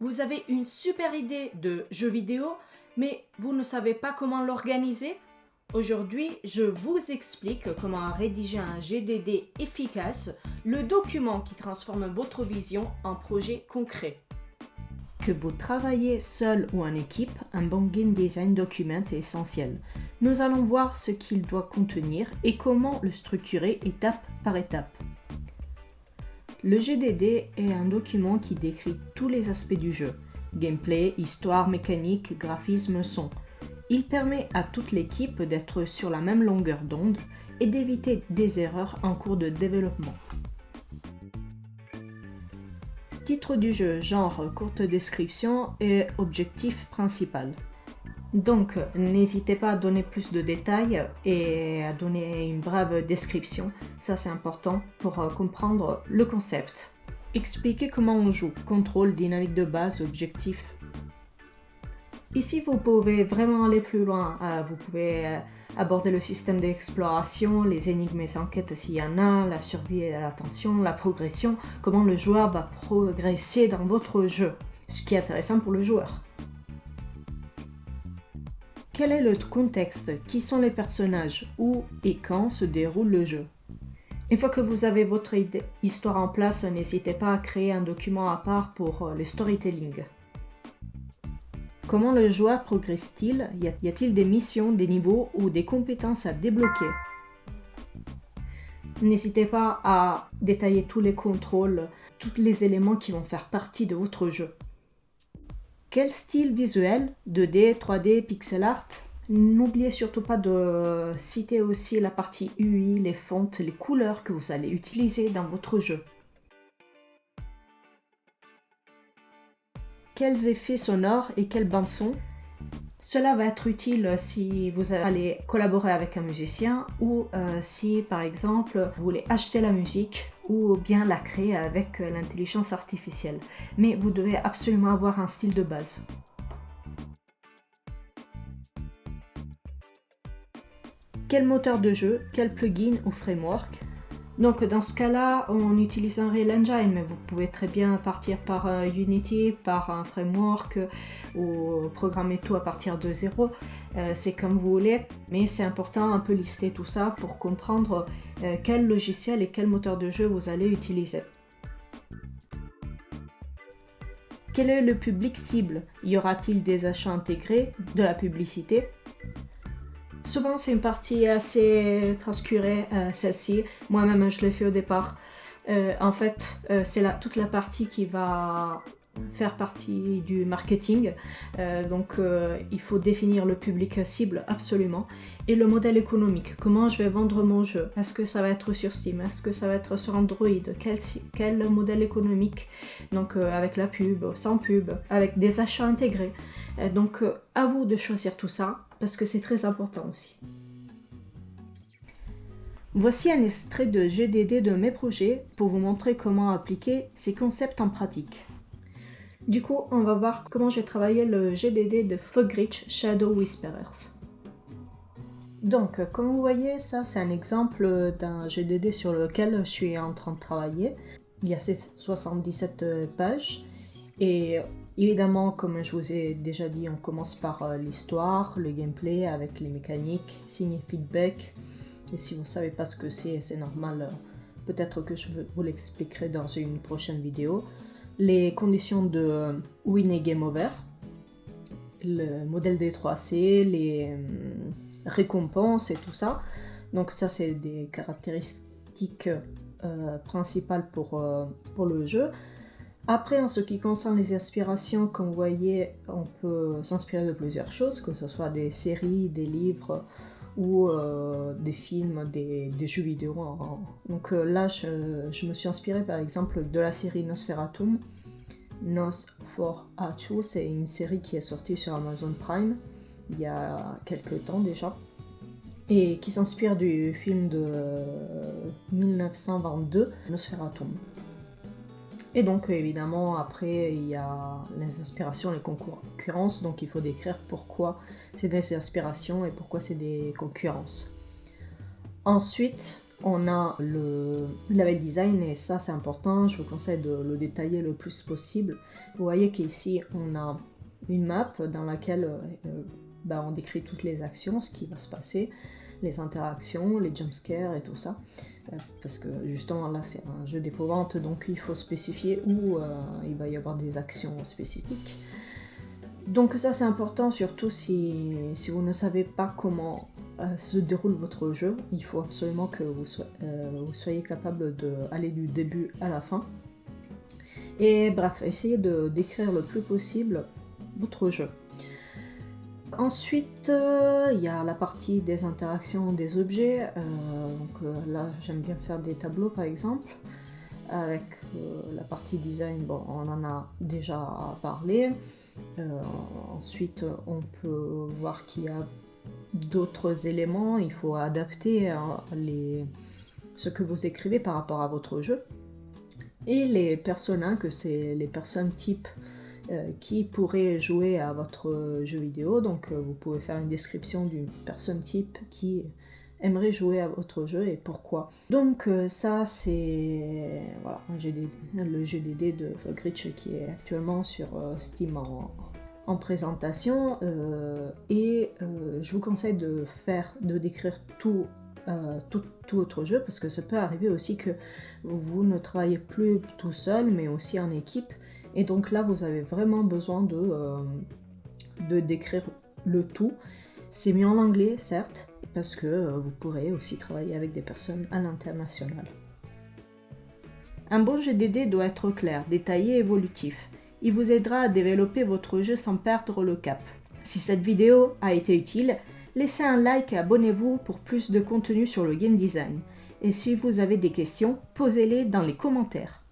Vous avez une super idée de jeu vidéo, mais vous ne savez pas comment l'organiser? Aujourd'hui, je vous explique comment rédiger un GDD efficace, le document qui transforme votre vision en projet concret. Que vous travaillez seul ou en équipe, un bon game design document est essentiel. Nous allons voir ce qu'il doit contenir et comment le structurer étape par étape. Le GDD est un document qui décrit tous les aspects du jeu, gameplay, histoire, mécanique, graphisme, son. Il permet à toute l'équipe d'être sur la même longueur d'onde et d'éviter des erreurs en cours de développement. Titre du jeu, genre, courte description et objectif principal. Donc, n'hésitez pas à donner plus de détails et à donner une brève description. Ça, c'est important pour comprendre le concept. Expliquez comment on joue, contrôle, dynamique de base, objectif. Ici, vous pouvez vraiment aller plus loin. Vous pouvez aborder le système d'exploration, les énigmes et enquêtes s'il y en a, la survie et l'attention, la progression, comment le joueur va progresser dans votre jeu, ce qui est intéressant pour le joueur. Quel est le contexte? Qui sont les personnages? Où et quand se déroule le jeu? Une fois que vous avez votre histoire en place, n'hésitez pas à créer un document à part pour le storytelling. Comment le joueur progresse-t-il? Y a-t-il des missions, des niveaux ou des compétences à débloquer? N'hésitez pas à détailler tous les contrôles, tous les éléments qui vont faire partie de votre jeu. Quel style visuel? 2D, 3D, pixel art? N'oubliez surtout pas de citer aussi la partie UI, les fontes, les couleurs que vous allez utiliser dans votre jeu. Quels effets sonores et quelle bande son? Cela va être utile si vous allez collaborer avec un musicien ou si par exemple vous voulez acheter la musique ou bien la créer avec l'intelligence artificielle. Mais vous devez absolument avoir un style de base. Quel moteur de jeu? Quel plugin ou framework? Donc dans ce cas-là, on utilise un Unreal Engine, mais vous pouvez très bien partir par Unity, par un framework ou programmer tout à partir de zéro. C'est comme vous voulez, mais c'est important un peu lister tout ça pour comprendre quel logiciel et quel moteur de jeu vous allez utiliser. Quel est le public cible? Y aura-t-il des achats intégrés, de la publicité? Souvent, c'est une partie assez transcurée, celle-ci. Moi-même, je l'ai fait au départ. En fait, c'est toute la partie qui va faire partie du marketing. Donc, il faut définir le public cible absolument. Et le modèle économique. Comment je vais vendre mon jeu? Est-ce que ça va être sur Steam? Est-ce que ça va être sur Android? Quel modèle économique? Donc, avec la pub, sans pub, avec des achats intégrés. Donc, à vous de choisir tout ça, parce que c'est très important aussi. Voici un extrait de GDD de mes projets pour vous montrer comment appliquer ces concepts en pratique. Du coup, on va voir comment j'ai travaillé le GDD de Fogreach Shadow Whisperers. Donc, comme vous voyez, ça c'est un exemple d'un GDD sur lequel je suis en train de travailler. Il y a ces 77 pages et évidemment, comme je vous ai déjà dit, on commence par l'histoire, le gameplay avec les mécaniques, signer feedback. Et si vous ne savez pas ce que c'est normal, peut-être que je vous l'expliquerai dans une prochaine vidéo. Les conditions de win et game over, le modèle D3C, les récompenses et tout ça. Donc ça, c'est des caractéristiques principales pour le jeu. Après, en ce qui concerne les inspirations, comme vous voyez, on peut s'inspirer de plusieurs choses, que ce soit des séries, des livres ou des films, des jeux vidéo. Donc là, je me suis inspirée par exemple de la série Nosferatum. Nosferatu, c'est une série qui est sortie sur Amazon Prime il y a quelques temps déjà et qui s'inspire du film de 1922, Nosferatum. Et donc évidemment après il y a les inspirations, les concurrences, donc il faut décrire pourquoi c'est des inspirations et pourquoi c'est des concurrences. Ensuite, On a le level design et ça c'est important, je vous conseille de le détailler le plus possible. Vous voyez qu'ici on a une map dans laquelle on décrit toutes les actions, ce qui va se passer, les interactions, les jumpscares et tout ça. Parce que justement là c'est un jeu d'épouvante, donc il faut spécifier où il va y avoir des actions spécifiques. Donc ça c'est important, surtout si vous ne savez pas comment se déroule votre jeu. Il faut absolument que vous soyez capable d'aller du début à la fin. Et bref, essayez de décrire le plus possible votre jeu. Ensuite, il y a la partie des interactions des objets. Là, j'aime bien faire des tableaux par exemple. Avec la partie design, bon, on en a déjà parlé. Ensuite, on peut voir qu'il y a d'autres éléments. Il faut adapter ce que vous écrivez par rapport à votre jeu. Et les personas, que c'est les personnes types qui pourraient jouer à votre jeu vidéo. Donc vous pouvez faire une description d'une personne type qui aimerait jouer à votre jeu et pourquoi. Donc ça c'est voilà, le GDD de Fogritch qui est actuellement sur Steam en présentation et je vous conseille de décrire tout votre jeu, parce que ça peut arriver aussi que vous ne travaillez plus tout seul mais aussi en équipe, et donc là vous avez vraiment besoin de décrire le tout. C'est mieux en anglais certes, parce que vous pourrez aussi travailler avec des personnes à l'international. Un bon GDD doit être clair, détaillé et évolutif. Il vous aidera à développer votre jeu sans perdre le cap. Si cette vidéo a été utile, laissez un like et abonnez-vous pour plus de contenu sur le game design. Et si vous avez des questions, posez-les dans les commentaires.